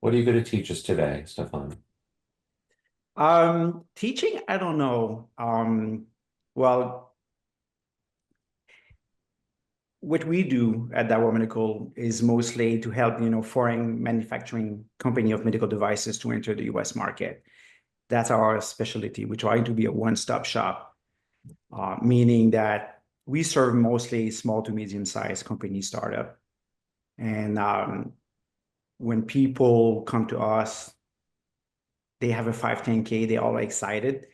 What are you going to teach us today, Stéphan? Teaching, I don't know. Well, what we do at Dawa Medical is mostly to help, foreign manufacturing company of medical devices to enter the US market. That's our specialty. We try to be a one-stop shop, meaning that we serve mostly small to medium-sized company startup. And when people come to us, they have a 510K, they're all excited.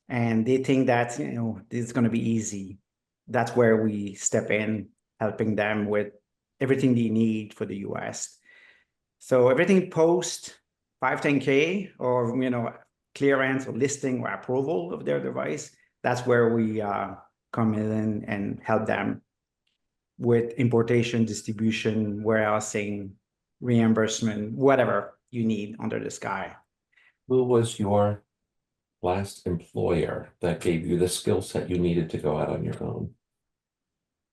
And they think that, this is going to be easy. That's where we step in, helping them with everything they need for the US. So everything post 510K or, clearance or listing or approval of their device, that's where we come in and help them with importation, distribution, warehousing, reimbursement, whatever you need under the sky. Who was your last employer that gave you the skill set you needed to go out on your own?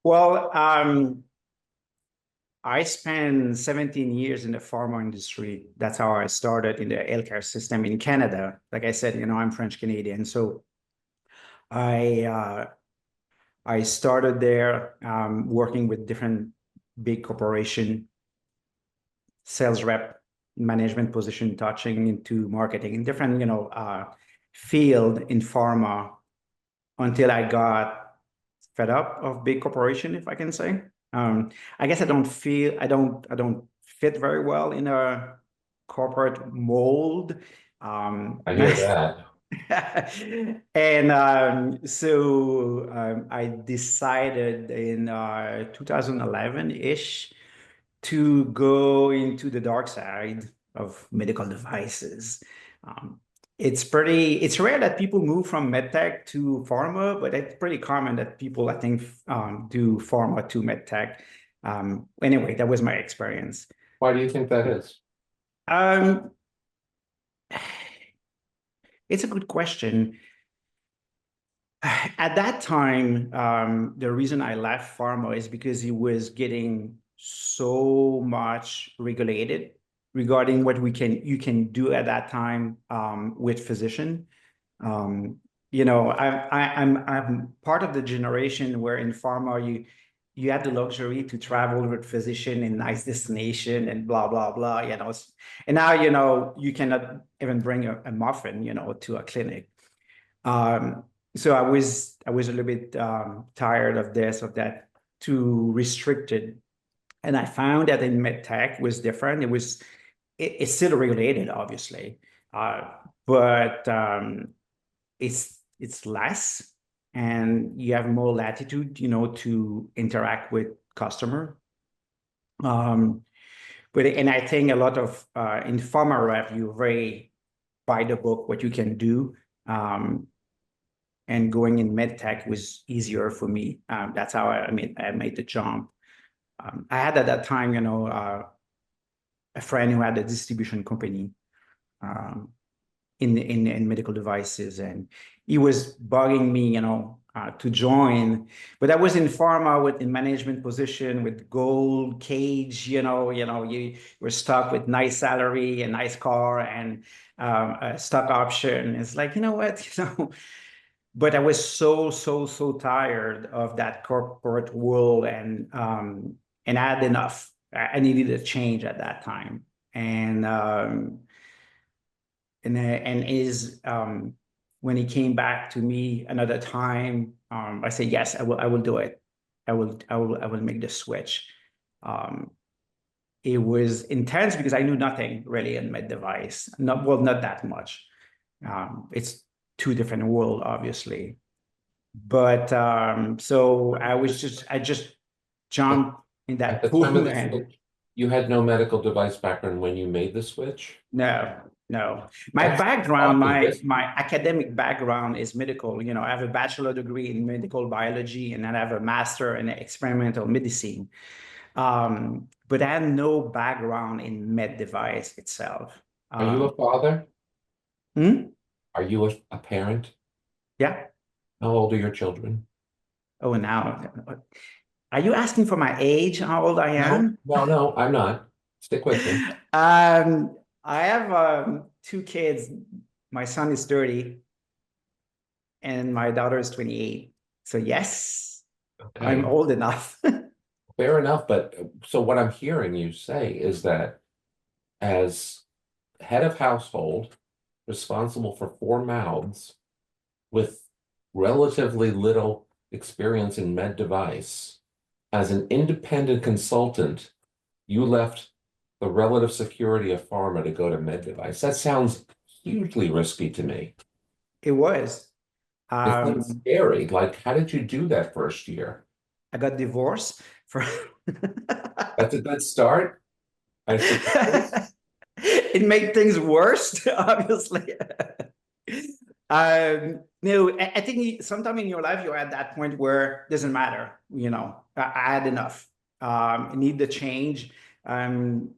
Well, I spent 17 years in the pharma industry. That's how I started in the healthcare system in Canada. Like I said, I'm French Canadian, so I I started there working with different big corporation, sales rep, management position, touching into marketing in different field in pharma until I got fed up of big corporation, if I can say. I guess I don't fit very well in a corporate mold. I hear that. And so I decided in 2011-ish to go into the dark side of medical devices. Um, it's rare that people move from medtech to pharma, but it's pretty common that people, I think, do pharma to medtech. Anyway, that was my experience. Why do you think that is? Um, it's a good question. At that time, the reason I left pharma is because it was getting so much regulated regarding what you can do at that time with physician. Um, I'm part of the generation where in pharma you had the luxury to travel with physician in nice destination and blah blah blah. And now you cannot even bring a muffin to a clinic. So I was a little bit tired of this, of that, too restricted. And I found that in MedTech was different. It's still regulated, obviously, uh, but it's less, and you have more latitude, to interact with customer. Um, and I think a lot of in pharma rep, you very by the book what you can do. And going in medtech was easier for me. That's how I made the jump. I had at that time, a friend who had a distribution company um, in medical devices, and he was bugging me, to join. But I was in pharma with in management position with gold cage. You were stuck with nice salary, a nice car, and a stock option. It's like, you know what, but I was so tired of that corporate world, and I had enough. I needed a change at that time, and is when he came back to me another time, I said yes, I will do it. I will make the switch. Um, it was intense because I knew nothing really in med device, not that much. It's two different world, obviously. But so I just jumped in At that the time of pool the and switch, you had no medical device background when you made the switch? no, no. My That's background, awfully my risky. academic background is medical. I have a bachelor degree in medical biology, and then I have a master in experimental medicine. But I have no background in med device itself. Are you a father? Hmm? Are you a parent? Yeah. How old are your children? Oh, now, are you asking for my age, how old I No, am? no, no, I'm not. Stick with me. I have two kids. My son is 30 and my daughter is 28. So yes, I'm Okay, old enough. fair enough. But so what I'm hearing you say is that as head of household, responsible for four mouths with relatively little experience in med device, as an independent consultant, you left the relative security of pharma to go to med device. That sounds hugely risky to me. It was. It sounds Um, scary. Like, how did you do that first year? I got divorced for That's a good start, I suppose. it made things worse, obviously. No, I think sometime in your life you're at that point where it doesn't matter, I had enough. I need the change. Um,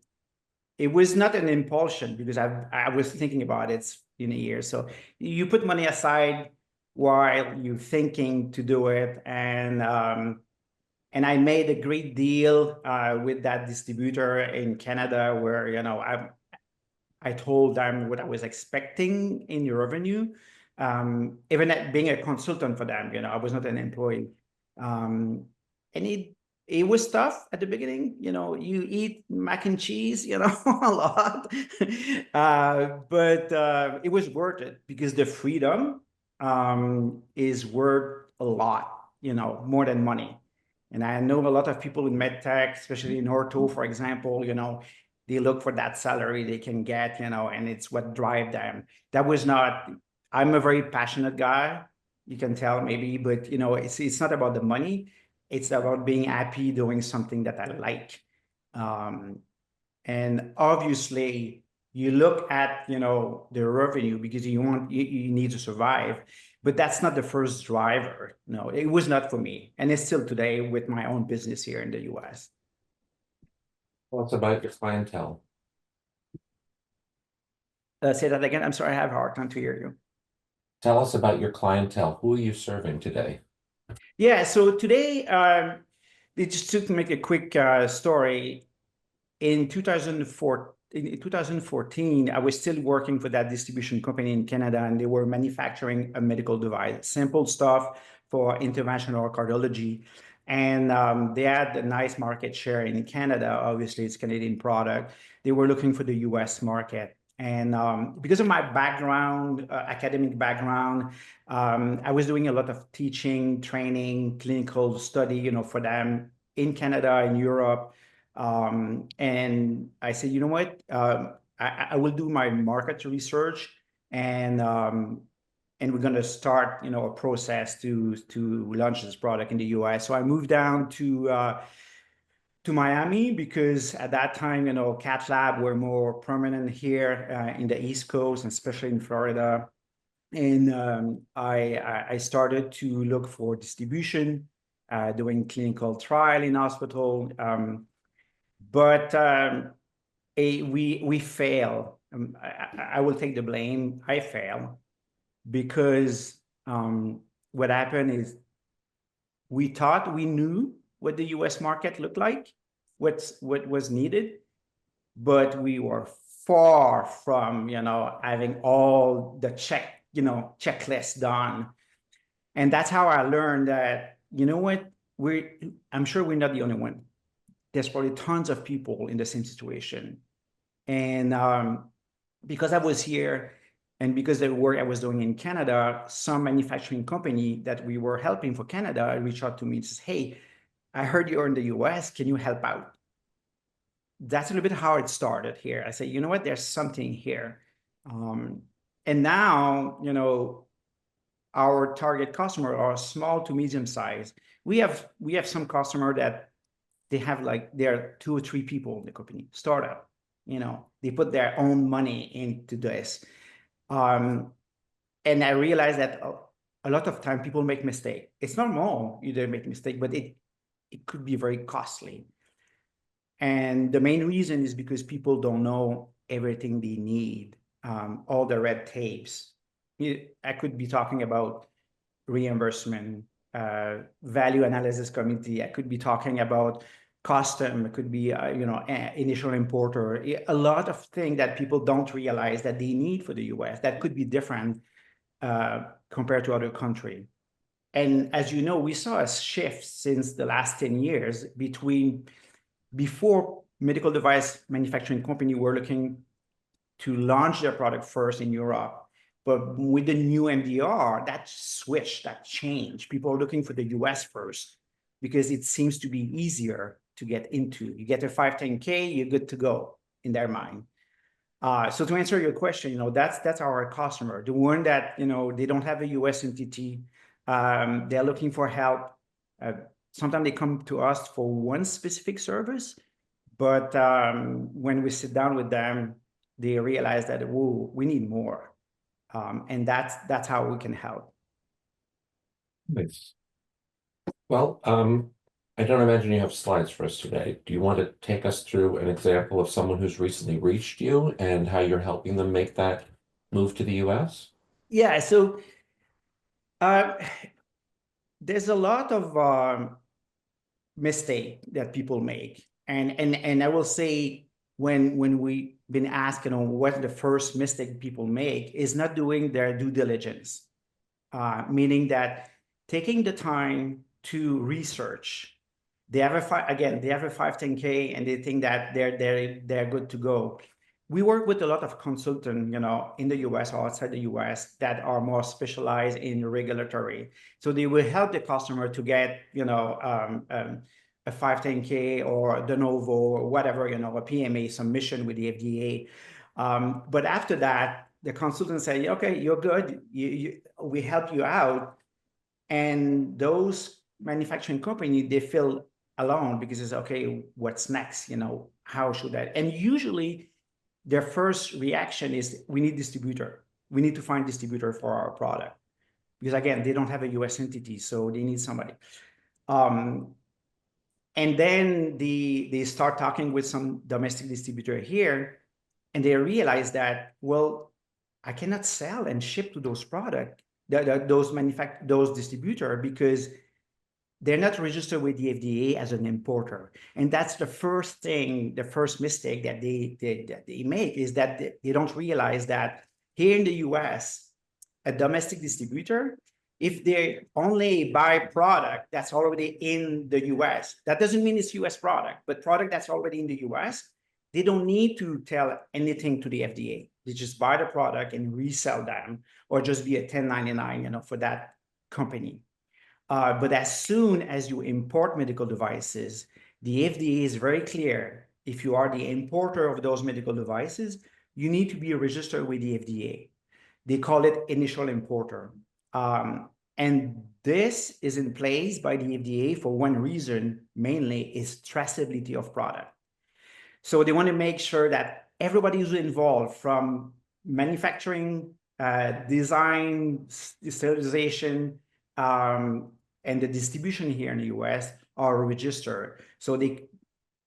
it was not an impulsion because I was thinking about it in a year. So you put money aside while you're thinking to do it, and I made a great deal with that distributor in Canada, where I told them what I was expecting in revenue. Even at being a consultant for them, I was not an employee. And it was tough at the beginning. You eat mac and cheese, a lot. But it was worth it because the freedom is worth a lot, more than money. And I know a lot of people in MedTech, especially in ortho, for example, they look for that salary they can get, and it's what drive them. That was not, I'm a very passionate guy, you can tell maybe, but it's not about the money. It's about being happy doing something that I like. Um, and obviously you look at, the revenue because you need to survive, but that's not the first driver. No, it was not for me. And it's still today with my own business here in the US. Well, it's about your clientele. Say that again. I'm sorry, I have a hard time to hear you. Tell us about your clientele. Who are you serving today? Yeah, so today, just to make a quick story, in 2014, I was still working for that distribution company in Canada, and they were manufacturing a medical device, simple stuff for interventional cardiology. And they had a nice market share in Canada. Obviously, it's a Canadian product. They were looking for the US market. And because of my background, academic background, I was doing a lot of teaching, training, clinical study, for them in Canada, in Europe. And I said, you know what? I will do my market research, and we're going to start, a process to launch this product in the US. So I moved down to Miami because at that time, cath lab were more prominent here in the East Coast, and especially in Florida. And I started to look for distribution, doing clinical trial in hospital. But we fail. I will take the blame. I fail because what happened is we thought we knew what the US market looked like, what was needed, but we were far from, having all the checklist done. And that's how I learned that, what, I'm sure we're not the only one. There's probably tons of people in the same situation. And because I was here and because the work I was doing in Canada, some manufacturing company that we were helping for Canada reached out to me and says, hey, I heard you're in the US. Can you help out? That's a little bit how it started here. I said, you know what, there's something here. And now, our target customer are small to medium size. We have some customer that they have there are 2 or 3 people in the company, startup, they put their own money into this. And I realized that a lot of time people make mistake. It's normal you don't make mistake, but it could be very costly. And the main reason is because people don't know everything they need, all the red tapes. I could be talking about reimbursement, value analysis committee. I could be talking about custom, it could be, initial importer, a lot of things that people don't realize that they need for the US that could be different compared to other countries. And as you know, we saw a shift since the last 10 years before medical device manufacturing company were looking to launch their product first in Europe. But with the new MDR, that switched, that changed. People are looking for the US first because it seems to be easier to get into. You get a 510K, you're good to go in their mind. So to answer your question, that's our customer, the one that, they don't have a US entity. They're looking for help. Sometimes they come to us for one specific service, but when we sit down with them, they realize that, whoa, we need more. And that's how we can help. Nice. Well, I don't imagine you have slides for us today. Do you want to take us through an example of someone who's recently reached you and how you're helping them make that move to the US? Yeah, so there's a lot of mistake that people make. And I will say when we been asked, what the first mistake people make is not doing their due diligence, meaning that taking the time to research. They have a 510K and they think that they're good to go. We work with a lot of consultants, in the US or outside the US that are more specialized in regulatory. So they will help the customer to get, a 510K or de novo or whatever, a PMA submission with the FDA. But after that, the consultant say, okay, you're good. We help you out. And those manufacturing companies, they feel alone because it's okay, what's next? How should I? And usually their first reaction is, we need distributor. We need to find distributor for our product. Because again, they don't have a US entity, so they need somebody. And then they start talking with some domestic distributor here, and they realize that, well, I cannot sell and ship to those products, those distributor, because they're not registered with the FDA as an importer. And that's the first thing, the first mistake that they make, is that they don't realize that here in the US, a domestic distributor, if they only buy product that's already in the US, that doesn't mean it's US product, but product that's already in the US, they don't need to tell anything to the FDA. They just buy the product and resell them, or just be a 1099, for that company. But as soon as you import medical devices, the FDA is very clear. If you are the importer of those medical devices, you need to be registered with the FDA. They call it initial importer. And this is in place by the FDA for one reason, mainly, is traceability of product. So they want to make sure that everybody who's involved, from manufacturing, design, sterilization, and the distribution here in the US are registered. So the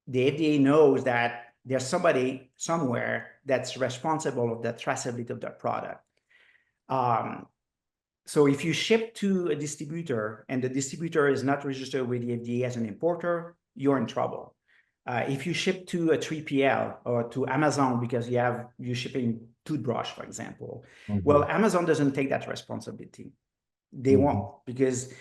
FDA knows that there's somebody somewhere that's responsible of the traceability of that product. So if you ship to a distributor and the distributor is not registered with the FDA as an importer, you're in trouble. If you ship to a 3PL or to Amazon because you're shipping toothbrush, for example, well, Amazon doesn't take that responsibility. They won't, because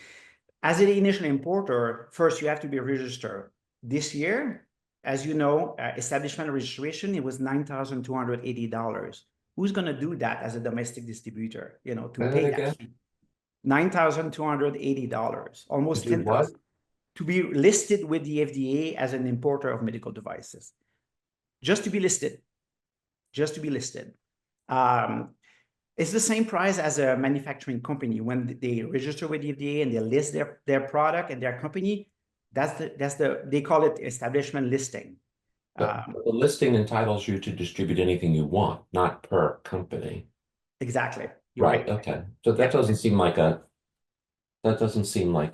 as an initial importer, first you have to be registered. This year, as you know, establishment registration, it was $9,280. Who's going to do that as a domestic distributor, to pay that fee? $9,280, almost $10,000, to be listed with the FDA as an importer of medical devices. Just to be listed. Just to be listed. It's the same price as a manufacturing company. When they register with the FDA and they list their product and their company, they call it establishment listing. But the listing entitles you to distribute anything you want, not per company. Exactly. Right. Okay. So that doesn't seem like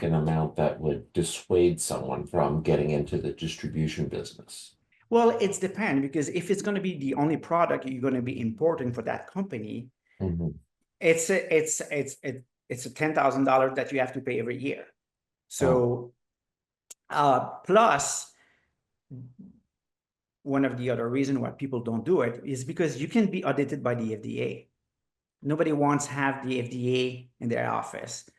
an amount that would dissuade someone from getting into the distribution business. Well, it's depend, because if it's going to be the only product you're going to be importing for that company, it's a $10,000 that you have to pay every year. So plus one of the other reasons why people don't do it is because you can be audited by the FDA. Nobody wants to have the FDA in their office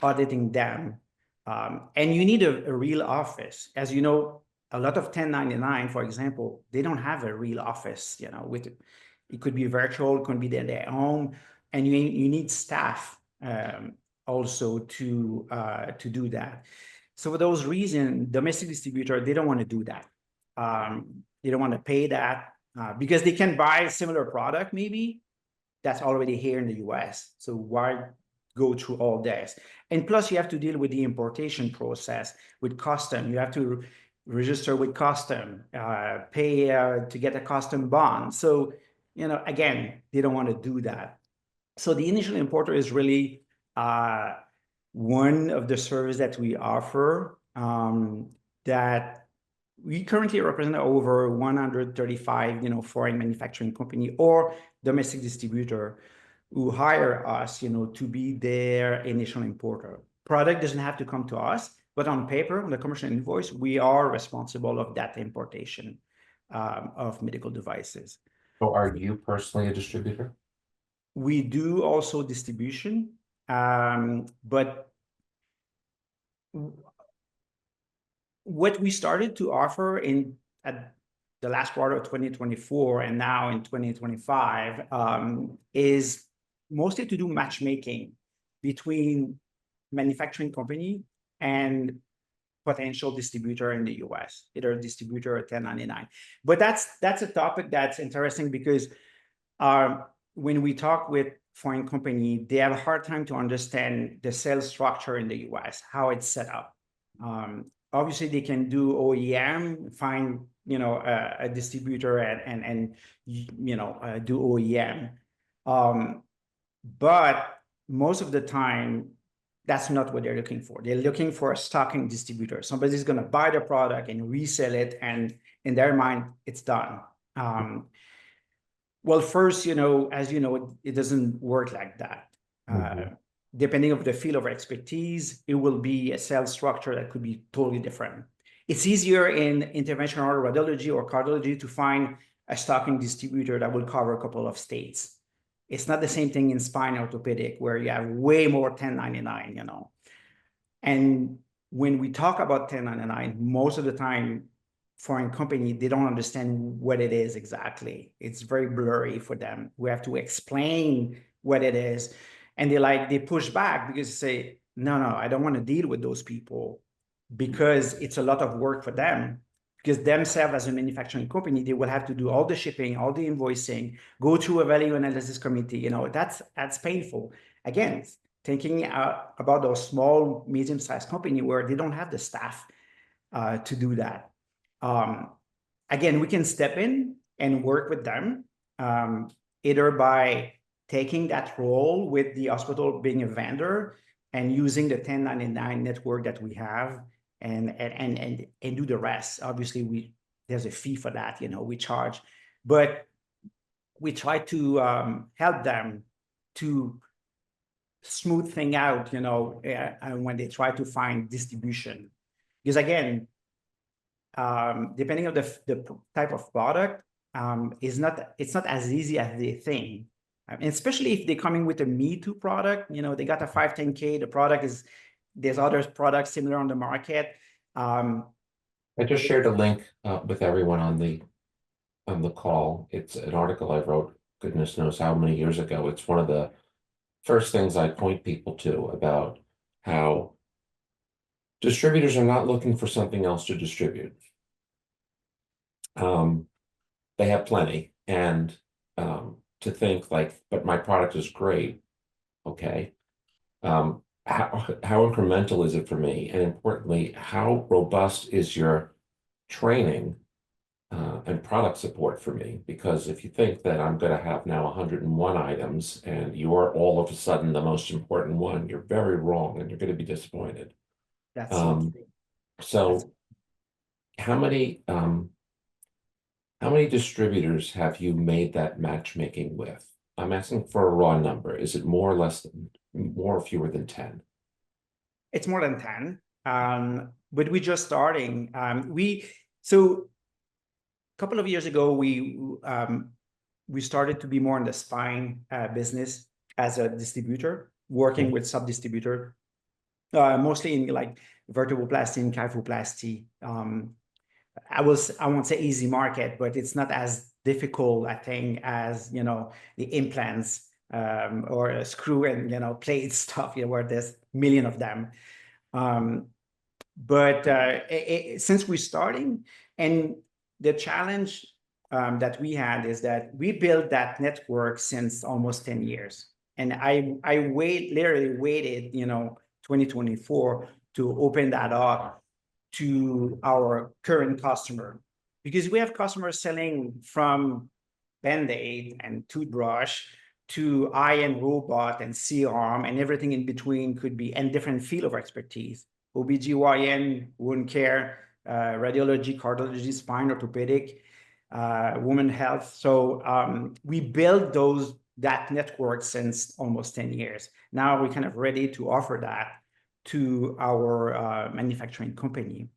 auditing them. And you need a real office. As you know, a lot of 1099, for example, they don't have a real office, with it could be virtual, it could be their home, and you need staff also to do that. So for those reasons, domestic distributor, they don't want to do that. They don't want to pay that because they can buy a similar product maybe that's already here in the US. So why go through all this? And plus you have to deal with the importation process with custom. You have to register with custom, pay to get a custom bond. So, again, they don't want to do that. So the initial importer is really one of the services that we offer that we currently represent over 135, foreign manufacturing company or domestic distributor who hire us, to be their initial importer. Product doesn't have to come to us, but on paper, on the commercial invoice, we are responsible of that importation of medical devices. So are you personally a distributor? We do also distribution, but what we started to offer at the last quarter of 2024 and now in 2025 is mostly to do matchmaking between manufacturing company and potential distributor in the US, either a distributor or 1099. But that's a topic that's interesting because when we talk with foreign company, they have a hard time to understand the sales structure in the US, how it's set up. Obviously, they can do OEM, find a distributor and do OEM, but most of the time, that's not what they're looking for. They're looking for a stocking distributor. Somebody's going to buy the product and resell it, and in their mind, it's done. Well, first, as you know, it doesn't work like that. Depending on the field of expertise, it will be a sales structure that could be totally different. It's easier in interventional radiology or cardiology to find a stocking distributor that will cover a couple of states. It's not the same thing in spine orthopedic where you have way more 1099, And when we talk about 1099, most of the time, foreign company, they don't understand what it is exactly. It's very blurry for them. We have to explain what it is. And they push back because they say, no, I don't want to deal with those people because it's a lot of work for them. Because themselves as a manufacturing company, they will have to do all the shipping, all the invoicing, go through a value analysis committee. That's painful. Again, thinking about those small, medium-sized company where they don't have the staff to do that. Again, we can step in and work with them, either by taking that role with the hospital being a vendor and using the 1099 network that we have and do the rest. Obviously, there's a fee for that, we charge, but we try to help them to smooth thing out, when they try to find distribution. Because again, depending on the type of product, it's not as easy as they think. And especially if they're coming with a Me Too product, they got a 510K, the product there's other products similar on the market. I just shared a link with everyone on the call. It's an article I wrote, goodness knows how many years ago. It's one of the first things I point people to about how distributors are not looking for something else to distribute. They have plenty, and to think but my product is great. Okay. How incremental is it for me? And importantly, how robust is your training and product support for me? Because if you think that I'm going to have now 101 items and you're all of a sudden the most important one, you're very wrong and you're going to be disappointed. That's so true. So how many distributors have you made that matchmaking with? I'm asking for a raw number. Is it more or less, more or fewer than 10? It's more than 10, but we're just starting. So couple of years ago, we started to be more in the spine business as a distributor, working with sub-distributor, mostly in like vertebroplasty and kyphoplasty. I won't say easy market, but it's not as difficult, I think, as, you know, the implants or a screw and, you know, plate stuff, you know, where there's million of them. But since we're starting, and the challenge that we had is that we built that network since almost 10 years. And I literally waited, you know, 2024 to open that up to our current customer, because we have customers selling from Band-Aid and toothbrush to eye-end robot and C-arm and everything in between could be, and different field of expertise, OBGYN, wound care, radiology, cardiology, spine, orthopedic, women health. So we built that network since almost 10 years. Now we're kind of ready to offer that to our manufacturing company.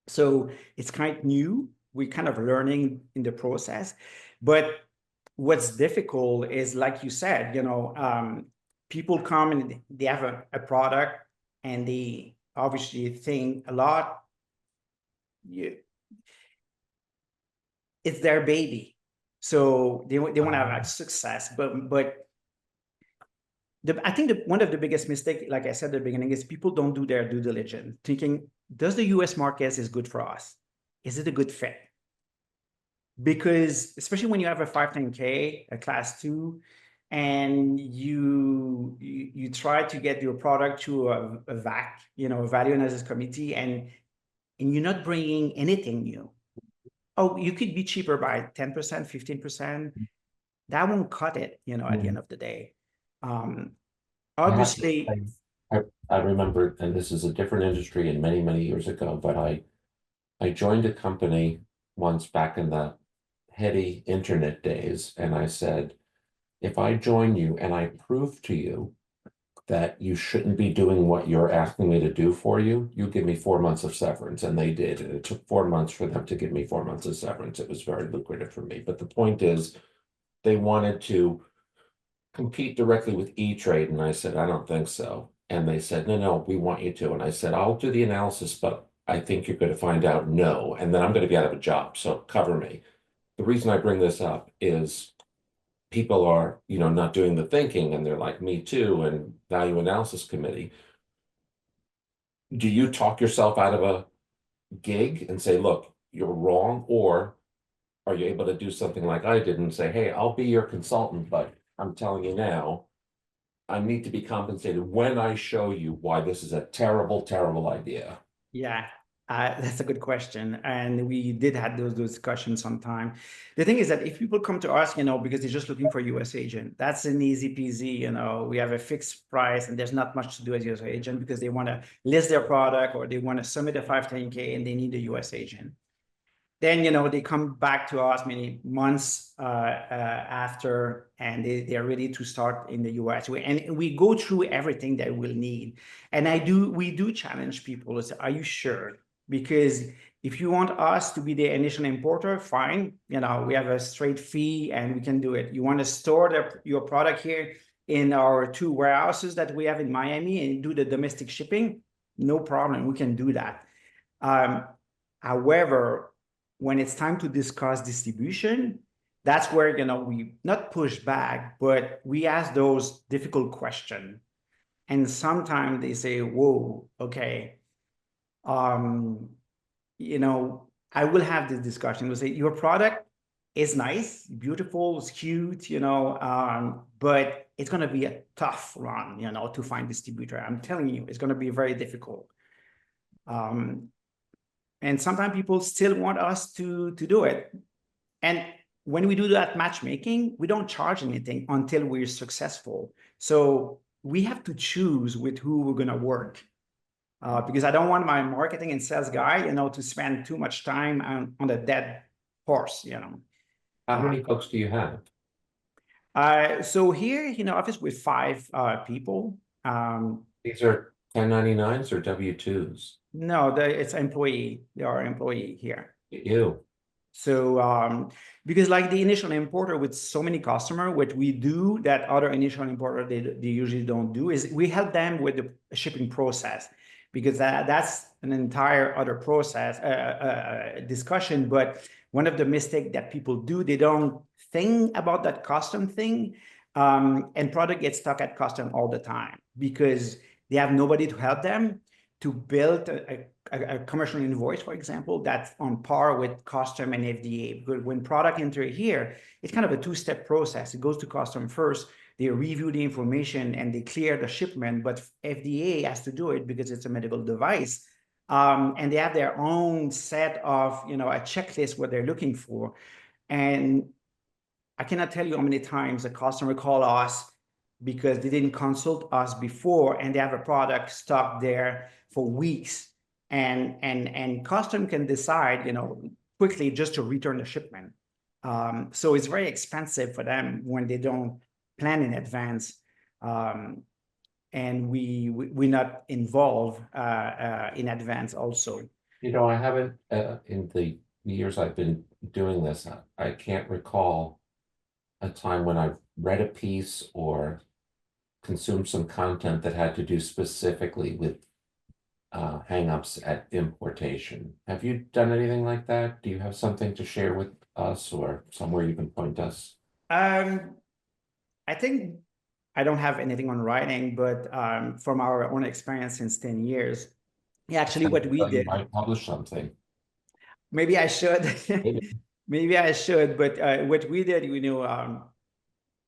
So it's kind of new. We're kind of learning in the process. But what's difficult is, like you said, you know, people come and they have a product and they obviously think a lot. It's their baby. So they want to have success, but I think one of the biggest mistakes, like I said at the beginning, is people don't do their due diligence, thinking, does the US market is good for us? Is it a good fit? Because especially when you have a 510K, a class 2, and you try to get your product to a VAC, you know, a value analysis committee, and you're not bringing anything new. Oh, you could be cheaper by 10%, 15%. That won't cut it, you know, at the end of the day. Obviously, I remember, and this is a different industry and many, many years ago, but I joined a company once back in the heady internet days, and I said, if I join you and I prove to you that you shouldn't be doing what you're asking me to do for you, you give me 4 months of severance. And they did. And it took 4 months for them to give me 4 months of severance. It was very lucrative for me. But the point is, they wanted to compete directly with E-Trade. And I said, I don't think so. And they said, no, we want you to. And I said, I'll do the analysis, but I think you're going to find out no. And then I'm going to be out of a job. So cover me. The reason I bring this up is people are, you know, not doing the thinking, and they're like, me too, and value analysis committee. Do you talk yourself out of a gig and say, look, you're wrong? Or are you able to do something like I did and say, hey, I'll be your consultant, but I'm telling you now, I need to be compensated when I show you why this is a terrible, terrible idea? yeah, that's a good question. And we did have those discussions sometime. The thing is that if people come to us, you know, because they're just looking for a US agent, that's an easy peasy, you know, we have a fixed price and there's not much to do as a US agent because they want to list their product or they want to submit a 510K and they need a US agent. Then, you know, they come back to us many months after, and they're ready to start in the US. And we go through everything that we'll need. And we do challenge people to say, are you sure? Because if you want us to be the initial importer, fine. You know, we have a straight fee and we can do it. You want to store your product here in our 2 warehouses that we have in Miami and do the domestic shipping? No problem, we can do that. However, when it's time to discuss distribution, that's where, you know, we not push back, but we ask those difficult questions. And sometimes they say, whoa, okay, you know, I will have this discussion. We'll say, your product is nice, beautiful, it's cute, you know, but it's going to be a tough run, you know, to find distributor. I'm telling you, it's going to be very difficult. And sometimes people still want us to do it. And when we do that matchmaking, we don't charge anything until we're successful. So we have to choose with who we're going to work. Because I don't want my marketing and sales guy, you know, to spend too much time on a dead horse, you know. How many folks do you have? So here, you know, office with 5 people. These are 1099s or W-2s? No, it's employee. They are employee here. You. So because like the initial importer with so many customers, what we do that other initial importer they usually don't do is we help them with the shipping process, because that's an entire other process discussion. But one of the mistakes that people do, they don't think about that custom thing, and product gets stuck at custom all the time because they have nobody to help them to build a commercial invoice, for example, that's on par with custom and FDA. Because when product enter here, it's kind of a two-step process. It goes to custom first, they review the information and they clear the shipment, but FDA has to do it because it's a medical device. And they have their own set of, a checklist what they're looking for. And I cannot tell you how many times a customer call us because they didn't consult us before and they have a product stuck there for weeks, and custom can decide, quickly just to return the shipment. So it's very expensive for them when they don't plan in advance. And we're not involved in advance also. I haven't, in the years I've been doing this, I can't recall a time when I've read a piece or consumed some content that had to do specifically with hangups at importation. Have you done anything like that? Do you have something to share with us or somewhere you can point us? I think I don't have anything on writing, but from our own experience since 10 years, actually what we You did, might publish something. maybe I should, Maybe. maybe I should, but what we did,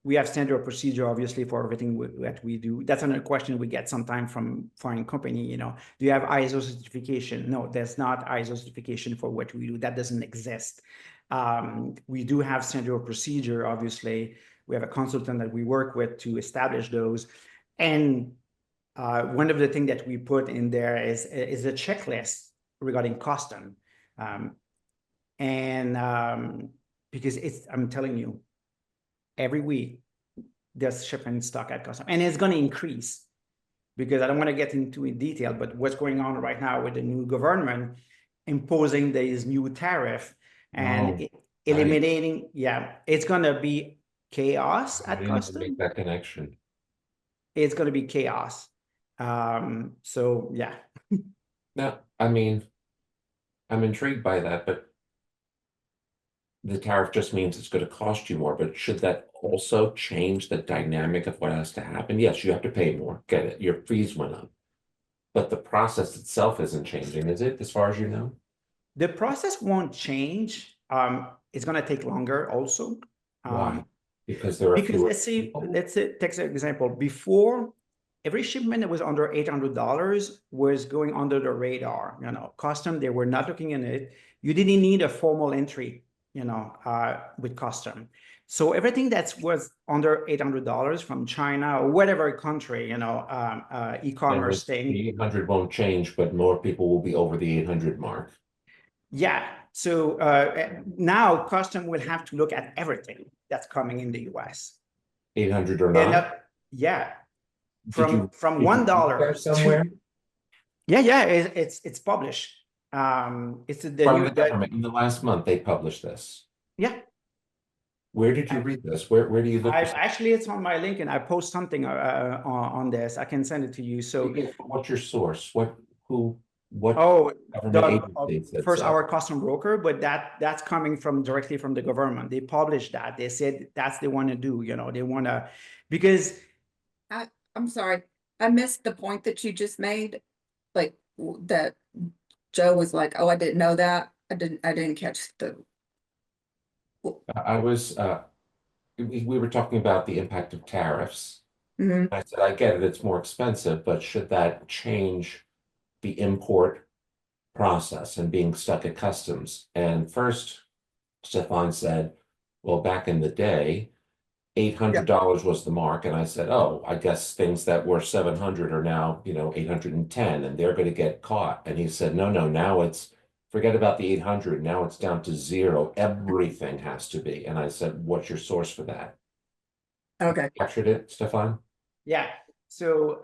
we have standard procedure, obviously, for everything that we do. That's another question we get sometimes from foreign company, do you have ISO certification? No, there's not ISO certification for what we do. That doesn't exist. We do have standard procedure, obviously. We have a consultant that we work with to establish those. And one of the things that we put in there is a checklist regarding custom. Because I'm telling you, every week there's shipment stock at custom, and it's going to increase because I don't want to get into detail, but what's going on right now with the new government imposing these new tariff and eliminating, it's going to be chaos at custom. Make that connection. It's going to be chaos. So yeah. Now, I mean, I'm intrigued by that, but the tariff just means it's going to cost you more, but should that also change the dynamic of what has to happen? Yes, you have to pay more, get it, your fees went up, but the process itself isn't changing, is it, as far as you know? The process won't change. It's going to take longer also. Why? Because there are fewer let's say, people? take an example. Before, every shipment that was under $800 was going under the radar. Custom, they were not looking in it. You didn't need a formal entry, with custom. So everything that was under $800 from China or whatever country, e-commerce thing. The 800 won't change, but more people will be over the 800 mark. Yeah. So now custom will have to look at everything that's coming in the US. 800 or not? Yeah. From $1 somewhere. Yeah, it's published. It's the From the government in the last month they published this. Yeah. Where did you read this? Where do you look? Actually, it's on my link, and I post something on this. I can send it to you. So what's your source? What first our custom broker, but that's coming directly from the government. They published that. They said that's they want to do, they want to, because I'm sorry, I missed the point that you just made, like that Joe was like, oh, I didn't know that. I didn't catch the. I was we were talking about the impact of tariffs. I said, I get it, it's more expensive, but should that change the import process and being stuck at customs? And first, Stéphan said, well, back in the day, $800 was the mark. And I said, oh, I guess things that were 700 are now, 810, and they're going to get caught. And he said, no, now forget about the 800. Now it's down to 0. Everything has to be. And I said, what's your source for that? Okay. Captured it, Stéphan? Yeah. So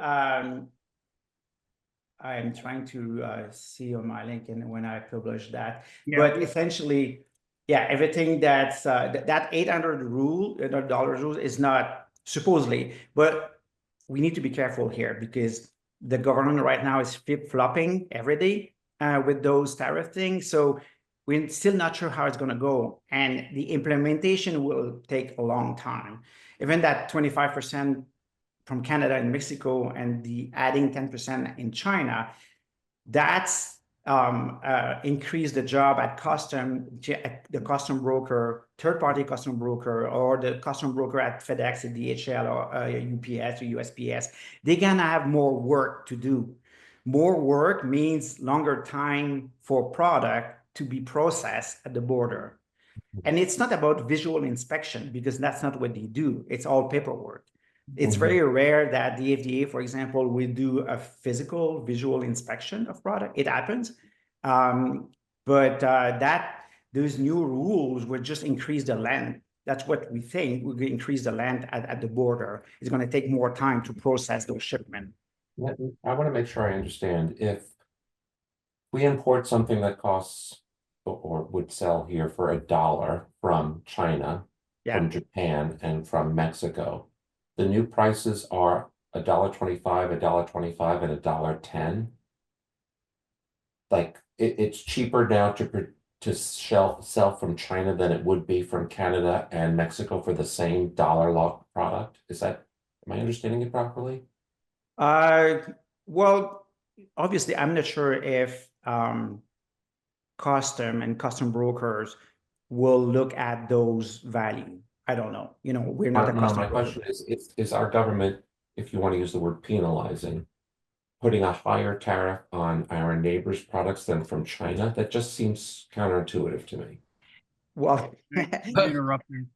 I'm trying to see on my link and when I publish that. Yeah. But essentially, Yeah, everything that's that 800 rule, dollars rule is not supposedly, but we need to be careful here because the government right now is flip-flopping every day with those tariff things. So we're still not sure how it's going to go, and the implementation will take a long time. Even that 25% from Canada and Mexico and the adding 10% in China, that's increase the job at the custom broker, third-party custom broker, or the custom broker at FedEx, or DHL, or UPS or USPS. They're gonna have more work to do. More work means longer time for product to be processed at the border. And it's not about visual inspection because that's not what they do. It's all paperwork. It's very rare that the FDA, for example, will do a physical visual inspection of product. It happens. But those new rules will just increase the length. That's what we think. We're going to increase the length at the border. It's going to take more time to process those shipments. I want to make sure I understand. If we import something that costs or would sell here for $1 from China, from Japan, and from Mexico, the new prices are $1.25, $1.25, and $1.10. Like it's cheaper now to sell from China than it would be from Canada and Mexico for the same dollar log product. Am I understanding it properly? Well, obviously, I'm not sure if custom and custom brokers will look at those value. I don't know. We're not a custom my broker. question is our government, if you want to use the word penalizing, putting a higher tariff on our neighbors' products than from China? That just seems counterintuitive to me. Well, Interrupting.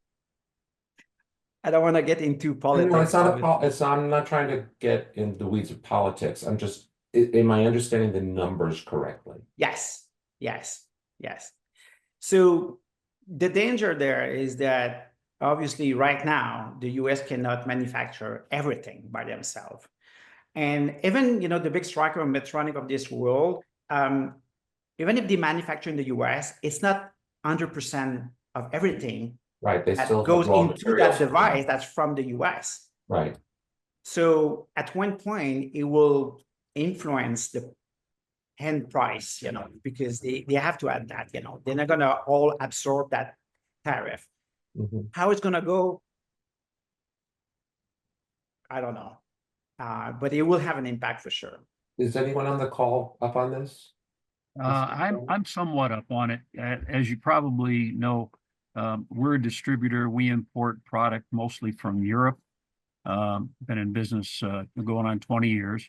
I don't want to get into politics. No, I'm not trying to get in the weeds of politics. I'm just, am I understanding the numbers correctly? Yes. So the danger there is that obviously right now, the US cannot manufacture everything by themselves. And even, the big Stryker and Medtronic of this world, even if they manufacture in the US, it's not 100% of everything Right, they that still goes have raw into materials. that device that's from the US. Right. So at one point, it will influence the end price, because they have to add that, they're not gonna all absorb that tariff. How it's gonna go, I don't know. But it will have an impact for sure. Is anyone on the call up on this? I'm somewhat up on it. As you probably know, we're a distributor. We import product mostly from Europe. Been in business going on 20 years.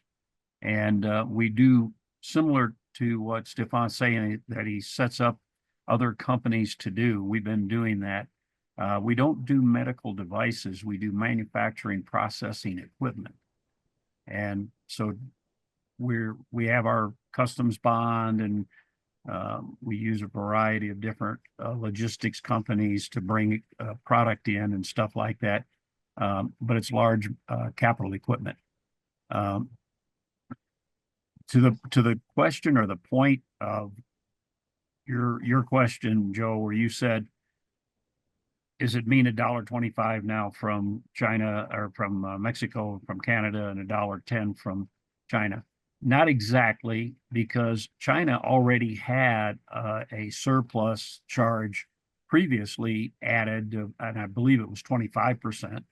And we do similar to what Stéphan's saying, that he sets up other companies to do. We've been doing that. We don't do medical devices. We do manufacturing processing equipment. And so we have our customs bond, and we use a variety of different logistics companies to bring product in and stuff like that. But it's large capital equipment. To the question or the point of your question, Joe, where you said, does it mean $1.25 now from China or from Mexico, from Canada, and $1.10 from China? Not exactly, because China already had a surplus charge previously added, and I believe it was 25%.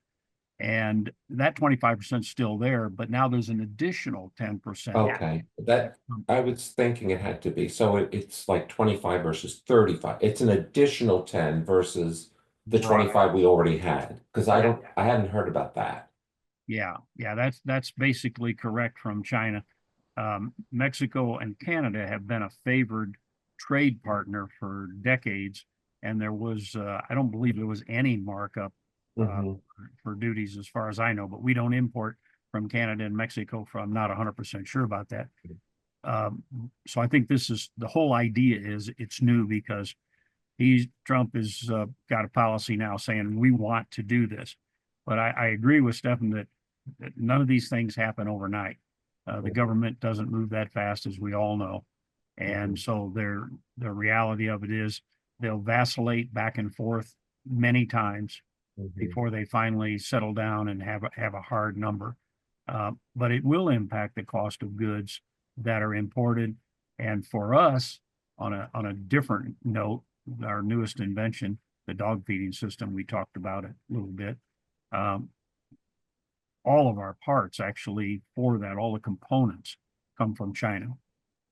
And that 25% is still there, but now there's an additional 10%. Okay, that I was thinking it had to be. So it's like 25 versus 35. It's an additional 10 versus the 25 we already had. Because I hadn't heard about that. Yeah, that's basically correct from China. Mexico and Canada have been a favored trade partner for decades, and there was I don't believe there was any markup for duties as far as I know, but we don't import from Canada and Mexico, I'm not 100% sure about that. So I think this is the whole idea is it's new because Trump has got a policy now saying we want to do this. But I agree with Stéphan that none of these things happen overnight. The government doesn't move that fast, as we all know. And so the reality of it is they'll vacillate back and forth many times Mhm. before they finally settle down and have a hard number. But it will impact the cost of goods that are imported. And for us, on a different note, our newest invention, the dog feeding system, we talked about it a little bit. All of our parts actually for that, all the components come from China.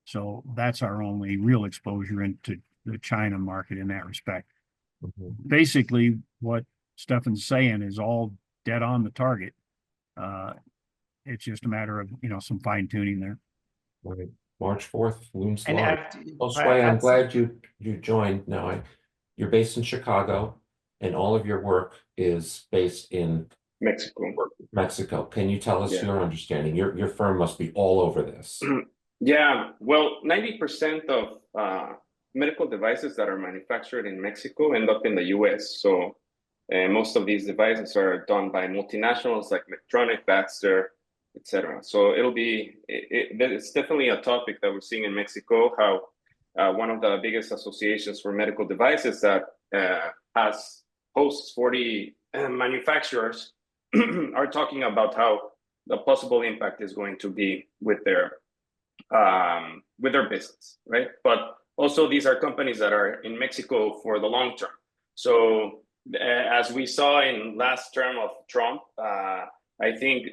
So that's our only real exposure into the China market in that respect. Mhm. Basically, what Stéphan's saying is all dead on the target. It's just a matter of, some fine tuning there. Right. March 4th, looms And large. Oh, Sway, I'm glad you joined. Now, you're based in Chicago, and all of your work is based in Mexico. Can you tell us Yeah. your understanding? Your firm must be all over this. Yeah, well, 90% of medical devices that are manufactured in Mexico end up in the US. So most of these devices are done by multinationals like Medtronic, Baxter, etc. So it's definitely a topic that we're seeing in Mexico, how one of the biggest associations for medical devices that hosts 40 manufacturers are talking about how the possible impact is going to be with their business, right? But also these are companies that are in Mexico for the long term. So as we saw in last term of Trump, I think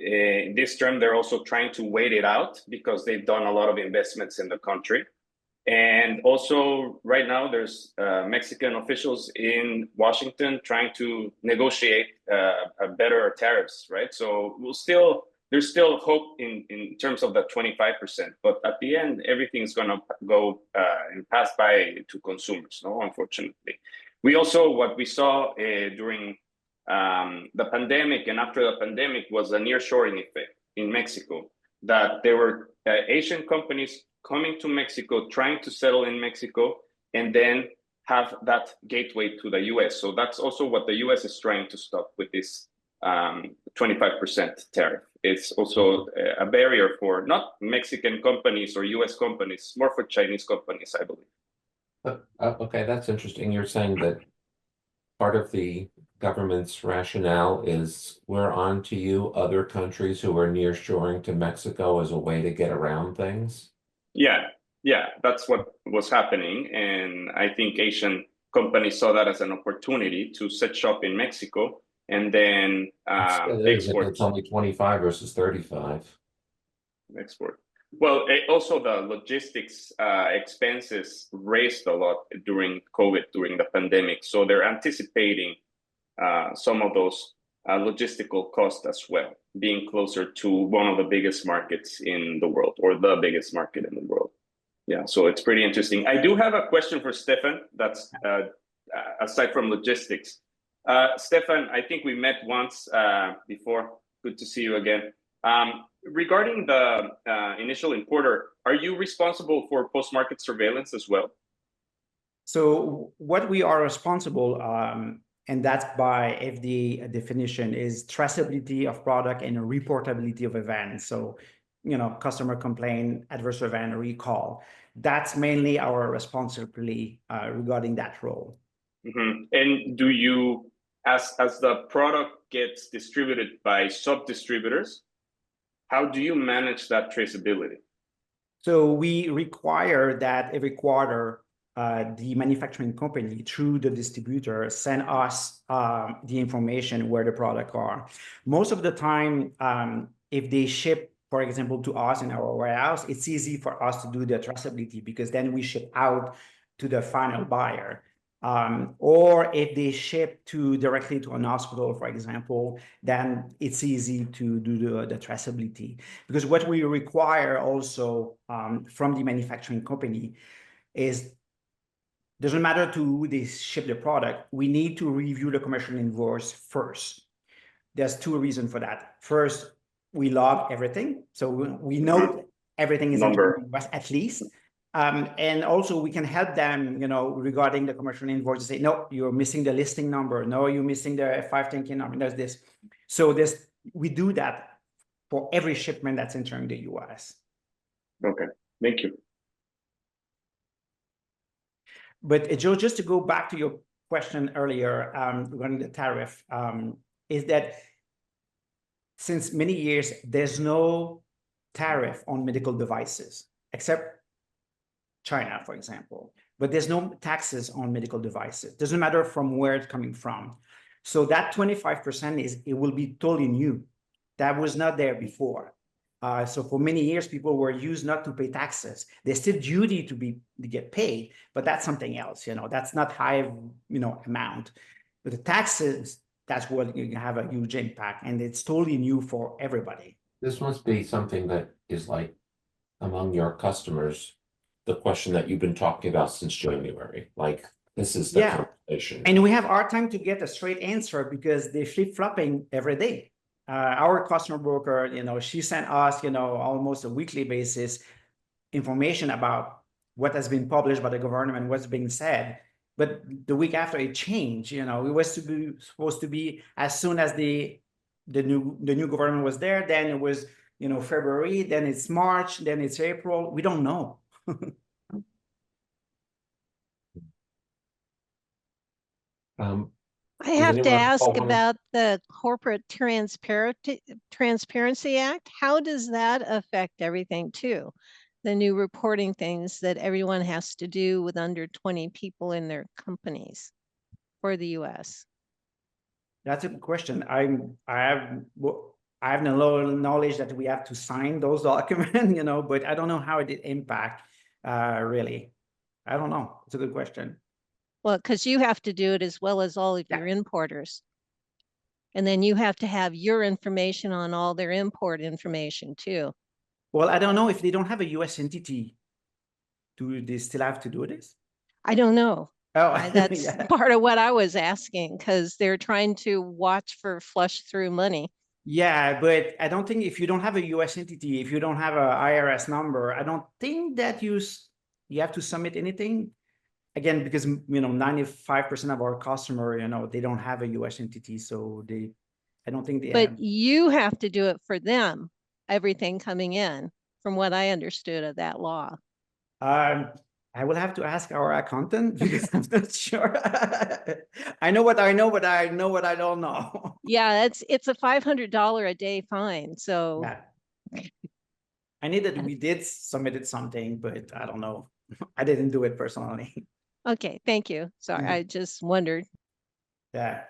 this term they're also trying to wait it out because they've done a lot of investments in the country. And also right now there's Mexican officials in Washington trying to negotiate better tariffs, right? So there's still hope in terms of the 25%, but at the end, everything's going to go and pass by to consumers, no, unfortunately. What we saw during the pandemic and after the pandemic was a nearshoring effect in Mexico, that there were Asian companies coming to Mexico, trying to settle in Mexico, and then have that gateway to the US. So that's also what the US is trying to stop with this 25% tariff. It's also a barrier for not Mexican companies or US companies, more for Chinese companies, I believe. Okay, that's interesting. You're saying that part of the government's rationale is we're on to you, other countries who are nearshoring to Mexico as a way to get around things? Yeah, that's what was happening. And I think Asian companies saw that as an opportunity to set shop in Mexico and then export. It's only 25 versus 35. Export. Well, also the logistics expenses raised a lot during COVID, during the pandemic. So they're anticipating some of those logistical costs as well, being closer to one of the biggest markets in the world, or the biggest market in the world. Yeah, so it's pretty interesting. I do have a question for Stéphan that's aside from logistics. Stéphan, I think we met once before. Good to see you again. Regarding the initial importer, are you responsible for post-market surveillance as well? So what we are responsible, and that's by FDA definition, is traceability of product and reportability of events. So, customer complaint, adverse event, recall. That's mainly our responsibility regarding that role. Mm-hmm. And do you, as the product gets distributed by sub-distributors, how do you manage that traceability? So we require that every quarter, the manufacturing company through the distributor send us the information where the product are. Most of the time, if they ship, for example, to us in our warehouse, it's easy for us to do the traceability because then we ship out to the final buyer. Or if they ship directly to an hospital, for example, then it's easy to do the traceability. Because what we require also from the manufacturing company is, doesn't matter to who they ship the product, we need to review the commercial invoice first. There's two reasons for that. First, we log everything. So we know everything is in the US at least. And also we can help them, regarding the commercial invoice to say, no, you're missing the listing number. No, you're missing the 510K number. There's this. So we do that for every shipment that's entering the US. Okay, thank you. But Joe, just to go back to your question earlier regarding the tariff, is that since many years, there's no tariff on medical devices, except China, for example. But there's no taxes on medical devices. Doesn't matter from where it's coming from. So that 25% it will be totally new. That was not there before. So for many years, people were used not to pay taxes. There's still duty to get paid, but that's something else. That's not high, amount. But the taxes, that's what you have a huge impact, and it's totally new for everybody. This must be something that is like among your customers, the question that you've been talking about since January. Like, this is the conversation. And we have a hard time to get a straight answer because they're flip-flopping every day. Our customer broker, she sent us, almost a weekly basis information about what has been published by the government, what's being said. But the week after it changed, it was supposed to be as soon as the new government was there. Then it was, February, then it's March, then it's April. We don't know. I have to ask about the Corporate Transparency Act. How does that affect everything too? The new reporting things that everyone has to do with under 20 people in their companies for the US? That's a good question. I have no knowledge that we have to sign those documents, but I don't know how it impact really. I don't know. It's a good question. Well, because you have to do it as well as all of your importers. And then you have to have your information on all their import information too. Well, I don't know if they don't have a US entity. Do they still have to do this? I don't know. Oh, that's part of what I was asking, because they're trying to watch for flush through money. Yeah, but I don't think if you don't have a US entity, if you don't have a IRS number, I don't think that you have to submit anything. Again, because 95% of our customer, they don't have a US entity, so I don't think they. But you have to do it for them. Everything coming in, from what I understood of that law. I will have to ask our accountant because I'm not sure. I know what I know, but I know what I don't know. Yeah, it's a $500 a day fine. So I knew that we did submitted something, but I don't know. I didn't do it personally. Okay, thank you. Sorry, I just wondered. Yeah.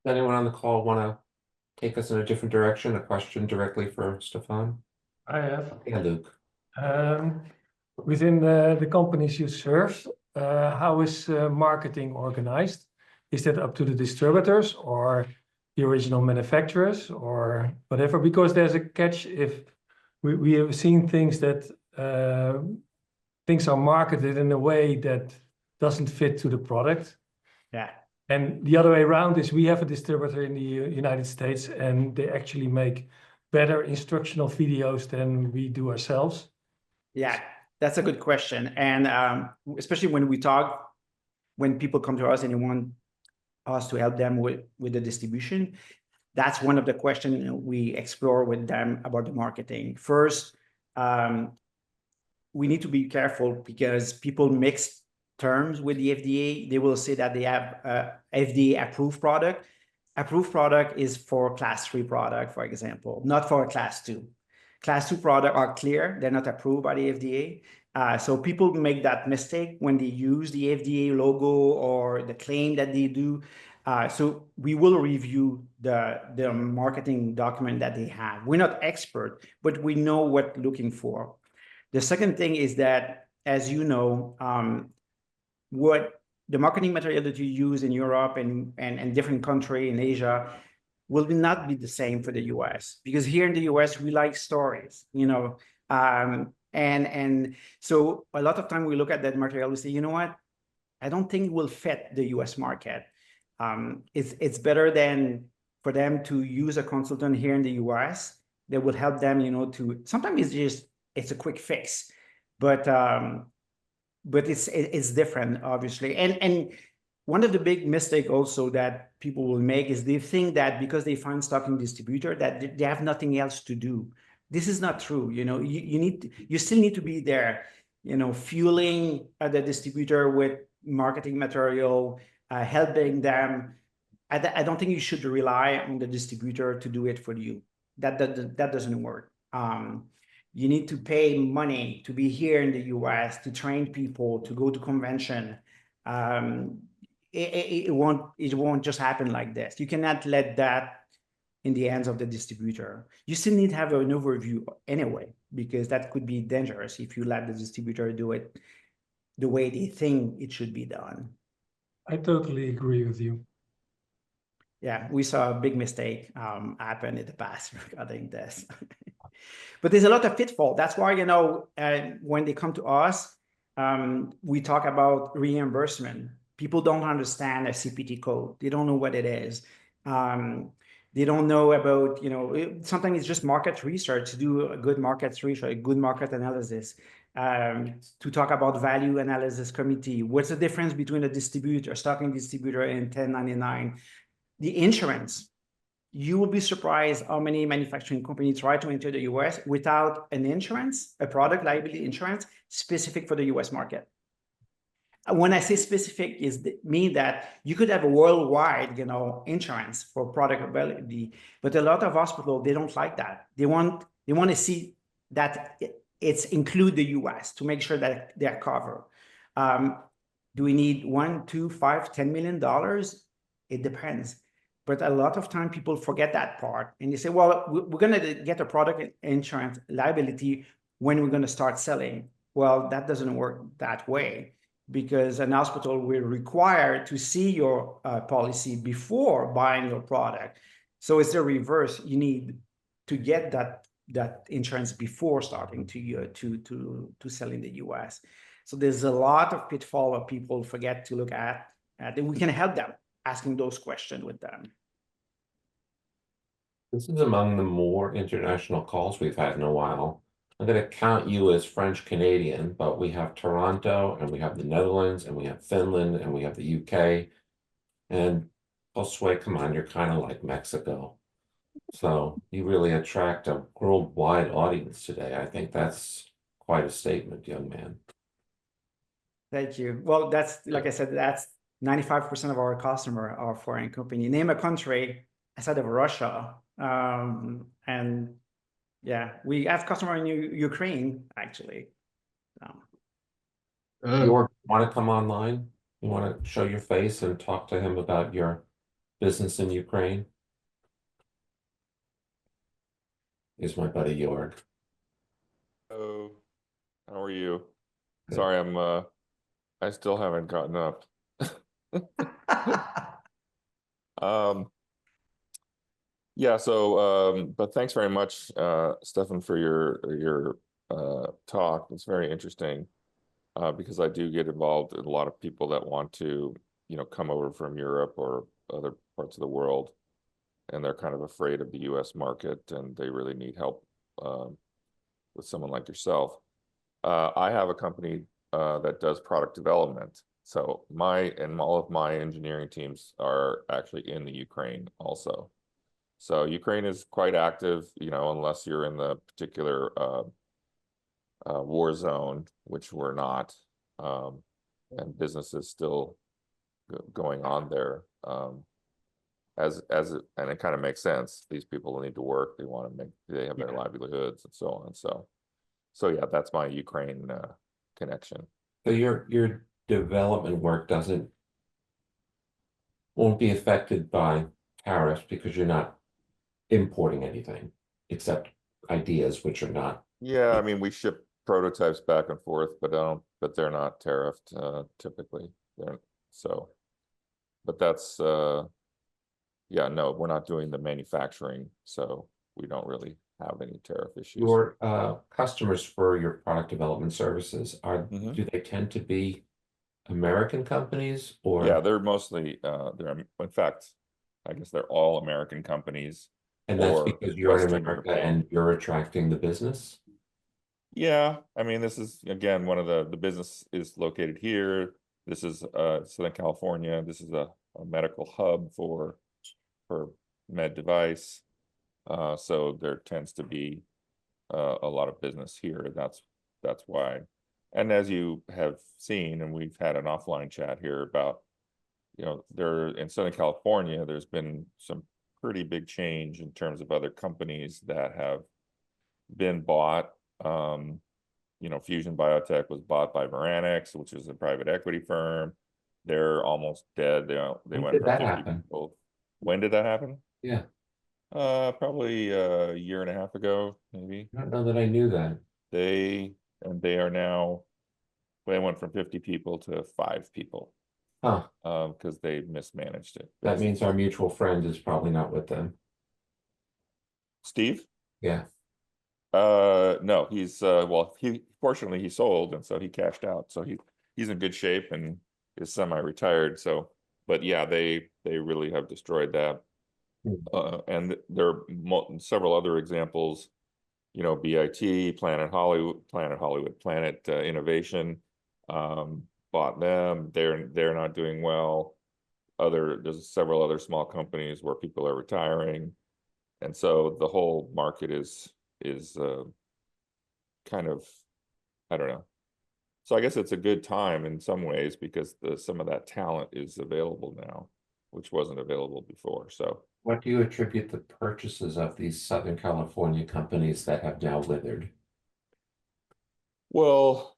Does anyone on the call want to take us in a different direction? A question directly for Stéphan? I have. Yeah, Luke. Within the companies you serve, how is marketing organized? Is that up to the distributors or the original manufacturers or whatever? Because there's a catch if we have seen things that things are marketed in a way that doesn't fit to the product. Yeah. And the other way around is we have a distributor in the United States and they actually make better instructional videos than we do ourselves. Yeah, that's a good question. And especially when people come to us and they want us to help them with the distribution, that's one of the questions we explore with them about the marketing. First, we need to be careful because people mix terms with the FDA. They will say that they have FDA approved product. Approved product is for class 3 product, for example, not for a class 2. Class 2 product are clear. They're not approved by the FDA. So people make that mistake when they use the FDA logo or the claim that they do. So we will review the marketing document that they have. We're not expert, but we know what looking for. The second thing is that, as you know, what the marketing material that you use in Europe and different country in Asia will not be the same for the US, because here in the US, we like stories, and so a lot of time we look at that material, we say, you know what, I don't think it will fit the US market. It's better than for them to use a consultant here in the US that will help them, to, sometimes it's a quick fix, but it's different, obviously. And one of the big mistake also that people will make is they think that because they find stock in distributor that they have nothing else to do. This is not true. You still need to be there. fueling the distributor with marketing material, helping them. I don't think you should rely on the distributor to do it for you. That doesn't work. You need to pay money to be here in the US, to train people, to go to convention. It won't just happen like this. You cannot let that in the hands of the distributor. You still need to have an overview anyway, because that could be dangerous if you let the distributor do it the way they think it should be done. I totally agree with you. Yeah, we saw a big mistake happen in the past regarding this. But there's a lot of pitfall. That's why, when they come to us, we talk about reimbursement. People don't understand a CPT code. They don't know what it is. They don't know about, sometimes it's just market research, to do a good market research, a good market analysis, to talk about value analysis committee. What's the difference between a distributor, a stocking distributor, and 1099? The insurance. You will be surprised how many manufacturing companies try to enter the US without an insurance, a product liability insurance specific for the US market. When I say specific, mean that you could have a worldwide, insurance for product liability, but a lot of hospitals, they don't like that. They want to see that it's include the US to make sure that they're covered. Do we need $1, $2, $5, $10 million? It depends. But a lot of time people forget that part, and they say, well, we're going to get a product insurance liability when we're going to start selling. Well, that doesn't work that way, because an hospital will require to see your policy before buying your product. So it's the reverse. You need to get that insurance before starting to sell in the US. So there's a lot of pitfall that people forget to look at, and we can help them asking those questions with them. This is among the more international calls we've had in a while. I'm going to count you as French Canadian, but we have Toronto, and we have the Netherlands, and we have Finland, and we have the UK. And Josue, come on, you're kind of like Mexico. So you really attract a worldwide audience today. I think that's quite a statement, young man. Thank you. Well, that's, like I said, that's 95% of our customer are foreign company. Name a country outside of Russia. And yeah, we have customer in Ukraine, actually. You want to come online? You want to show your face and talk to him about your business in Ukraine? Here's my buddy Jorg. Oh, how are you? Good. Sorry, I still haven't gotten up. Yeah, so but thanks very much, Stéphan, for your talk. It's very interesting, because I do get involved in a lot of people that want to, come over from Europe or other parts of the world, and they're kind of afraid of the US market, and they really need help with someone like yourself. I have a company that does product development. So all of my engineering teams are actually in the Ukraine also. So Ukraine is quite active, unless you're in the particular war zone, which we're not, and business is still going on there. And it kind of makes sense. These people need to work. They have their livelihoods and so on. So yeah, that's my Ukraine connection. So your development work won't be affected by tariffs because you're not importing anything except ideas, which are not. Yeah, I mean, we ship prototypes back and forth, but they're not tariffed typically. But that's yeah, no, we're not doing the manufacturing, so we don't really have any tariff issues. Your customers for your product development services do they tend to be American companies, or? Yeah, they're mostly in fact, I guess they're all American companies. And that's or because you're in Western America European. and you're attracting the business? Yeah, I mean, this is, again, one of the business is located here. This is Southern California. This is a medical hub for med device. So there tends to be a lot of business here. That's why. And as you have seen, and we've had an offline chat here about, there in Southern California, there's been some pretty big change in terms of other companies that have been bought. Fusion Biotech was bought by Veranix, which is a private equity firm. They're almost dead. They When went did from that 50 happen? people. When did that happen? Yeah, Probably a year and a half ago, maybe. I don't know that I knew that. They are now, they went from 50 people to 5 people Huh, because they mismanaged it. that means our mutual friend is probably not with them. Steve? Yeah, No, he's fortunately he sold, and so he cashed out. So he's in good shape and is semi-retired. So, but yeah, they really have destroyed that. And there are several other examples, BIT, Planet Hollywood, Planet Innovation, bought them. They're not doing well. There's several other small companies where people are retiring, and so the whole market is kind of, I don't know. So I guess it's a good time in some ways because some of that talent is available now, which wasn't available before. So what do you attribute the purchases of these Southern California companies that have now withered? well,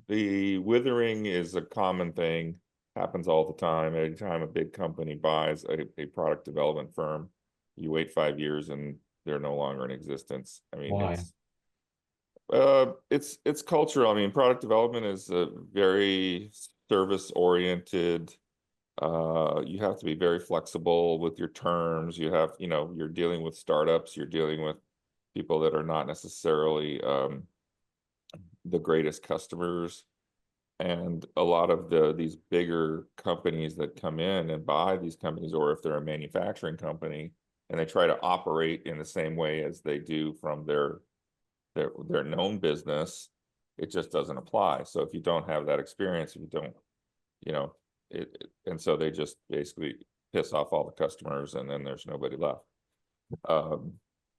the withering is a common thing, happens all the time. Anytime a big company buys a product development firm, you wait 5 years and they're no longer in existence. I mean, Why? It's cultural. I mean, product development is a very service oriented. You have to be very flexible with your terms. You have, you're dealing with startups, you're dealing with people that are not necessarily the greatest customers. And a lot of these bigger companies that come in and buy these companies, or if they're a manufacturing company and they try to operate in the same way as they do from their known business, it just doesn't apply. So if you don't have that experience, if you don't, and so they just basically piss off all the customers and then there's nobody left.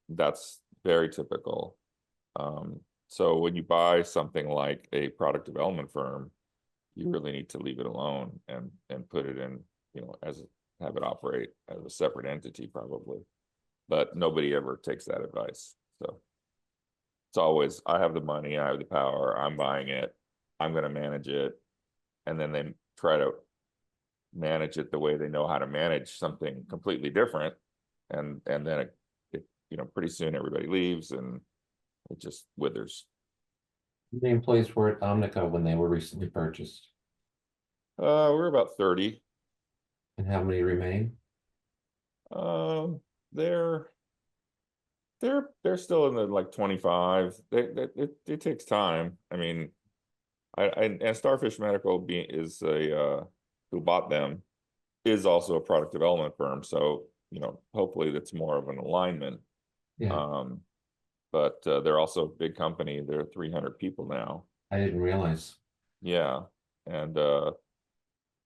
That's very typical. So when you buy something like a product development firm, you really need to leave it alone and put it in, have it operate as a separate entity probably. But nobody ever takes that advice. So it's always, I have the money, I have the power, I'm buying it, I'm going to manage it. And then they try to manage it the way they know how to manage something completely different. And then it pretty soon everybody leaves and it just withers. The employees were at Omnica when they were recently purchased. We're about 30. And how many remain? They're still in the like 25. It takes time. I mean, and Starfish Medical is who bought them is also a product development firm. So, hopefully that's more of an alignment. Yeah, But they're also a big company. They're 300 people now. I didn't realize. Yeah. And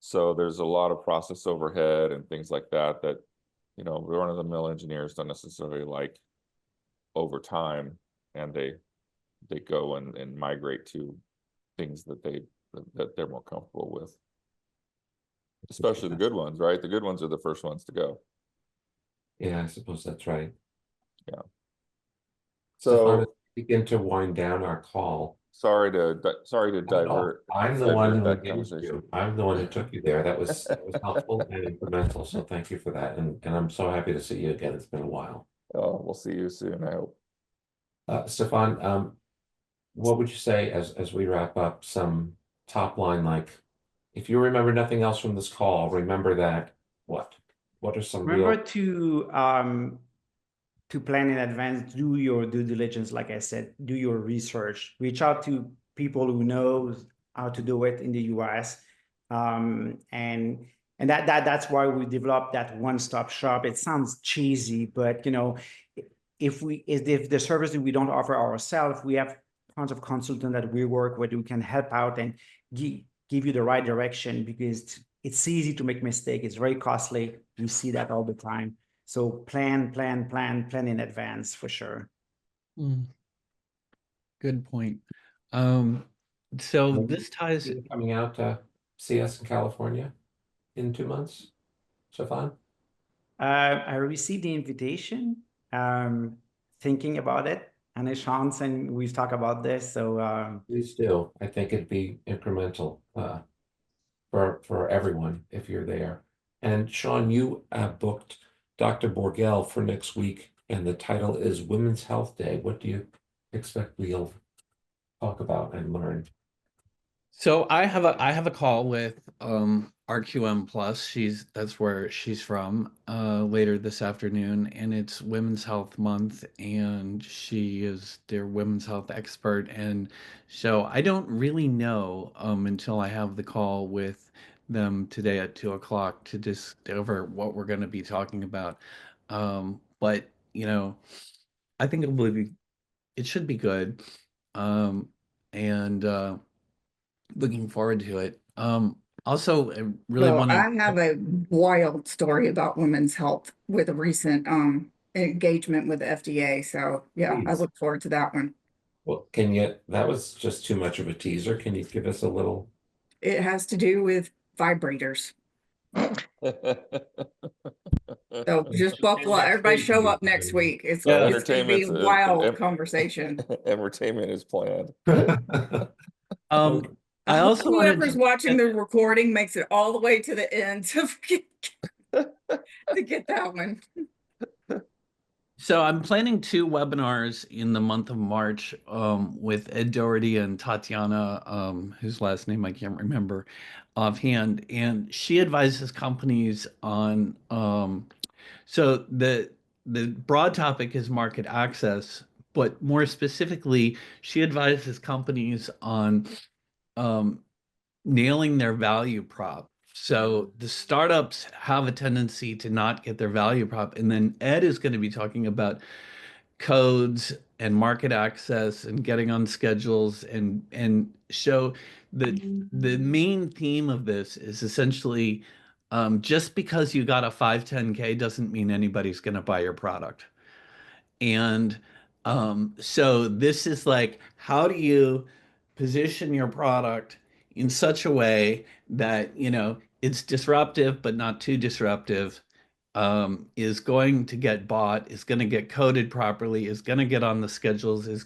so there's a lot of process overhead and things like that run-of-the-mill engineers don't necessarily like over time, and they go and migrate to things that they're more comfortable with. Especially the good ones, right? The good ones are the first ones to go. Yeah, I suppose that's right. Yeah. So So begin to wind down our call. sorry to divert. I'm the one who that engaged conversation. you. I'm the one who took you there. That was helpful and incremental. So thank you for that. And I'm so happy to see you again. It's been a while. Oh, we'll see you soon, I hope. Stéphan, what would you say as we wrap up, some top line, like if you remember nothing else from this call, remember that what are some Remember real to plan in advance, do your due diligence, like I said, do your research, reach out to people who know how to do it in the US. And that's why we developed that one-stop shop. It sounds cheesy, but if the service that we don't offer ourselves, we have tons of consultants that we work with who can help out and give you the right direction, because it's easy to make mistakes. It's very costly. We see that all the time. So plan in advance for sure. Good point. So Maybe this ties, you coming out to see us in California in 2 months, Stéphan? I received the invitation, thinking about it, and a chance, and we've talked about this. So Please do. I think it'd be incremental for everyone if you're there. And Sean, you booked Dr. Borgel for next week, and the title is Women's Health Day. What do you expect we'll talk about and learn? so I have a call with RQM Plus. That's where she's from later this afternoon, and it's Women's Health Month, and she is their women's health expert. And so I don't really know until I have the call with them today at 2 o'clock to discover what we're going to be talking about. But you know, I think it should be good. And looking forward to it. Also, I really So want to. I have a wild story about women's health with a recent engagement with the FDA. So yeah, I Please. look forward to that one. Well, that was just too much of a teaser. Can you give us a little? It has to do with vibrators. So just buckle up. Everybody show up next week. It's Yeah. it's gonna be a wild conversation. Entertainment is planned. I hope also wanted whoever's to, watching the recording makes it all the way to the end to get that one. so I'm planning 2 webinars in the month of March with Ed Doherty and Tatiana, whose last name I can't remember offhand, and she advises companies on. So the broad topic is market access, but more specifically, she advises companies on nailing their value prop. So the startups have a tendency to not get their value prop. And then Ed is going to be talking about codes and market access and getting on schedules and show that the main theme of this is essentially just because you got a 510K doesn't mean anybody's going to buy your product. And so this is like, how do you position your product in such a way that, it's disruptive, but not too disruptive, is going to get bought, is going to get coded properly, is going to get on the schedules, and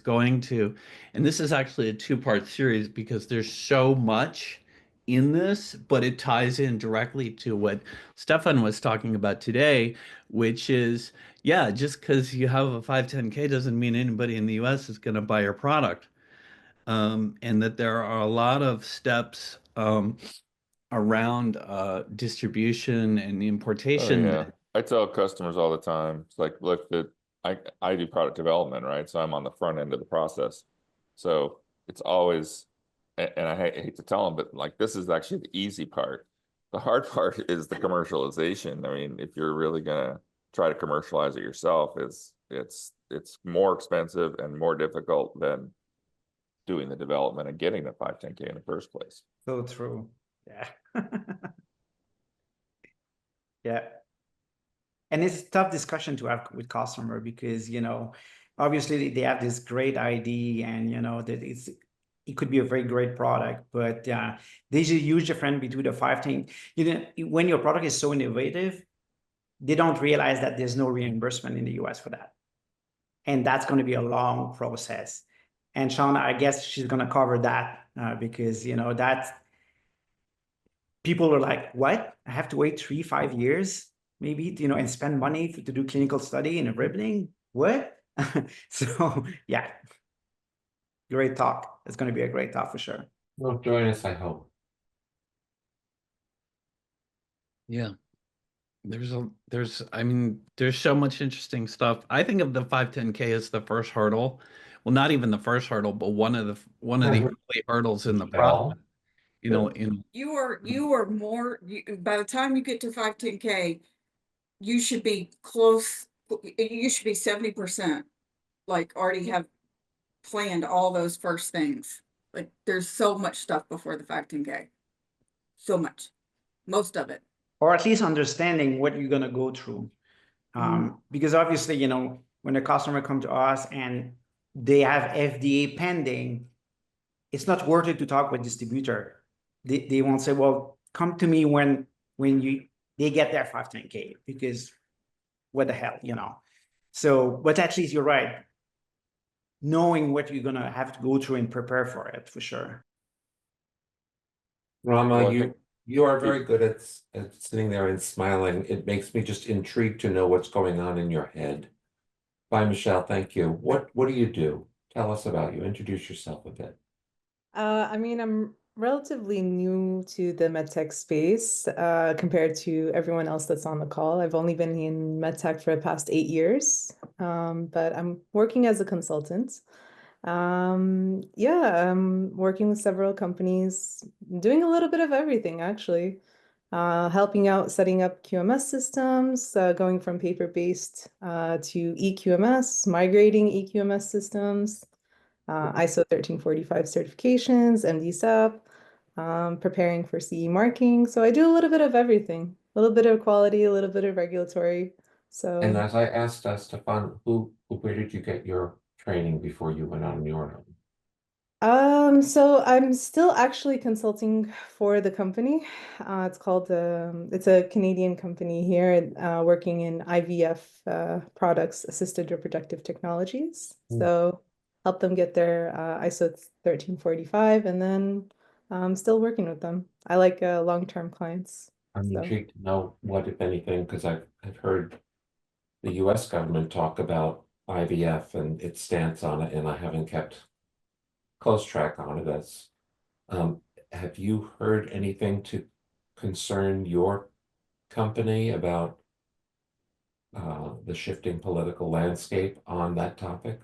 this is actually a 2-part series because there's so much in this, but it ties in directly to what Stéphan was talking about today, which is, yeah, just because you have a 510K doesn't mean anybody in the US is going to buy your product. And that there are a lot of steps around distribution and Oh, importation. yeah. I tell customers all the time, it's like, look, I do product development, right? So I'm on the front end of the process. So it's always, and I hate to tell them, but like, this is actually the easy part. The hard part is the commercialization. I mean, if you're really gonna try to commercialize it yourself, it's more expensive and more difficult than doing the development and getting the 510K in the first place. so true. Yeah. Yeah. And it's a tough discussion to have with customer because, obviously they have this great ID and, that it could be a very great product, but there's a huge difference between the 510. When your product is so innovative, they don't realize that there's no reimbursement in the US for that. And that's going to be a long process. And Shauna, I guess she's going to cover that because, that's people are like, what? I have to wait 3-5 years, maybe, and spend money to do clinical study in a ribbing? What? So, yeah. Great talk. It's going to be a great talk for sure. Well, join us, I hope. Yeah. There's so much interesting stuff. I think of the 510K as the first hurdle. Well, not even the first hurdle, but one of the early hurdles in the process. You are more, by the time you get to 510K, you should be close, you should be 70%, like already have planned all those first things. Like there's so much stuff before the 510K. So much, most of it. Or at least understanding what you're going to go through. Because obviously, when a customer comes to us and they have FDA pending, it's not worth it to talk with distributor. They won't say, well, come to me when they get their 510K, because what the hell, you know? So, but at least you're right. Knowing what you're gonna have to go through and prepare for it, for sure. Rama, Well, I think you are very good at sitting there and smiling. It makes me just intrigued to know what's going on in your head. Bye, Michelle. Thank you. What do you do? Tell us about you. Introduce yourself a bit. I mean, I'm relatively new to the MedTech space compared to everyone else that's on the call. I've only been in MedTech for the past 8 years, but I'm working as a consultant. Yeah, I'm working with several companies, doing a little bit of everything actually. Helping out setting up QMS systems, going from paper-based to eQMS, migrating eQMS systems, ISO 1345 certifications, MDSAP, preparing for CE marking. So I do a little bit of everything, a little bit of quality, a little bit of regulatory. So And as I asked Stéphan, where did you get your training before you went on your own? So I'm still actually consulting for the company. It's called it's a Canadian company here, working in IVF products, assisted reproductive technologies. So help them get their ISO 1345, and then I'm still working with them. I like long-term clients. I'm So. intrigued to know what, if anything, because I've heard the US government talk about IVF and its stance on it, and I haven't kept close track on it. As have you heard anything to concern your company about the shifting political landscape on that topic?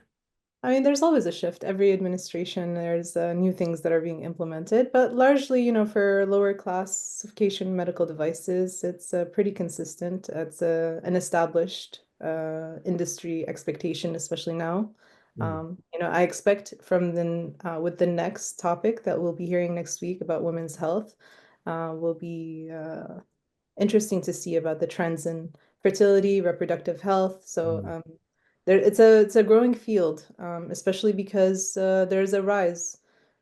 I mean, there's always a shift. Every administration, there's new things that are being implemented, but largely, you know, for lower classification medical devices, it's pretty consistent. It's an established industry expectation, especially now. You know, I expect from with the next topic that we'll be hearing next week about women's health, will be interesting to see about the trends in fertility, reproductive health. So it's a growing field, especially because there's a rise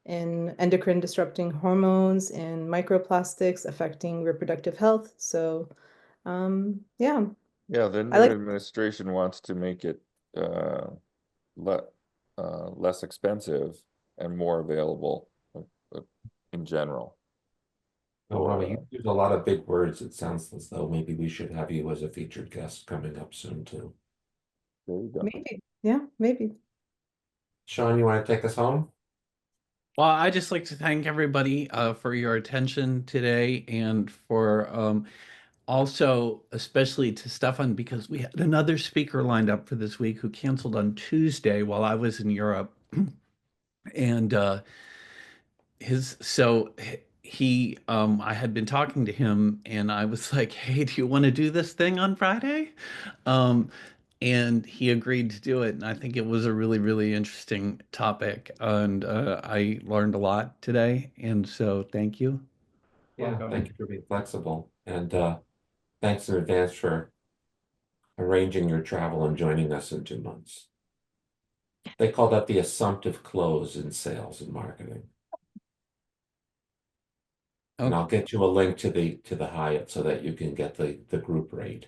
in endocrine disrupting hormones and microplastics affecting reproductive health. So yeah. Yeah, the new administration wants to make it less expensive and more available in general. Oh, Rama, you use a lot of big words. It sounds as though maybe we should have you as a featured guest coming up soon too. There you go. Maybe. Yeah, maybe. Sean, you want to take us home? Well, I just like to thank everybody for your attention today, and for also especially to Stéphan, because we had another speaker lined up for this week who canceled on Tuesday while I was in Europe. And I had been talking to him, and I was like, hey, do you want to do this thing on Friday? And he agreed to do it. And I think it was a really, really interesting topic. And I learned a lot today. And so thank you. Yeah, thank you for being flexible. And thanks in advance for arranging your travel and joining us in 2 months. They call that the assumptive close in sales and marketing. And I'll get you a link to the Hyatt so that you can get the group rate.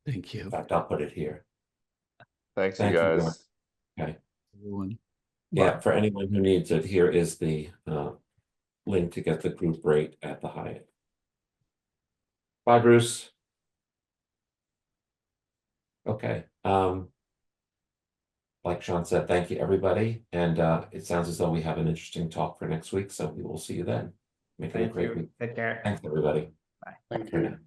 Thank you. In fact, I'll put it here. Thanks, you guys. Okay. Everyone. Yeah, for anyone who needs it, here is the link to get the group rate at the Hyatt. Bye, Bruce. Okay. Like Sean said, thank you, everybody. And it sounds as though we have an interesting talk for next week, so we will see you then. Make it a great week. Take care. Thanks, everybody. Bye. Thank you.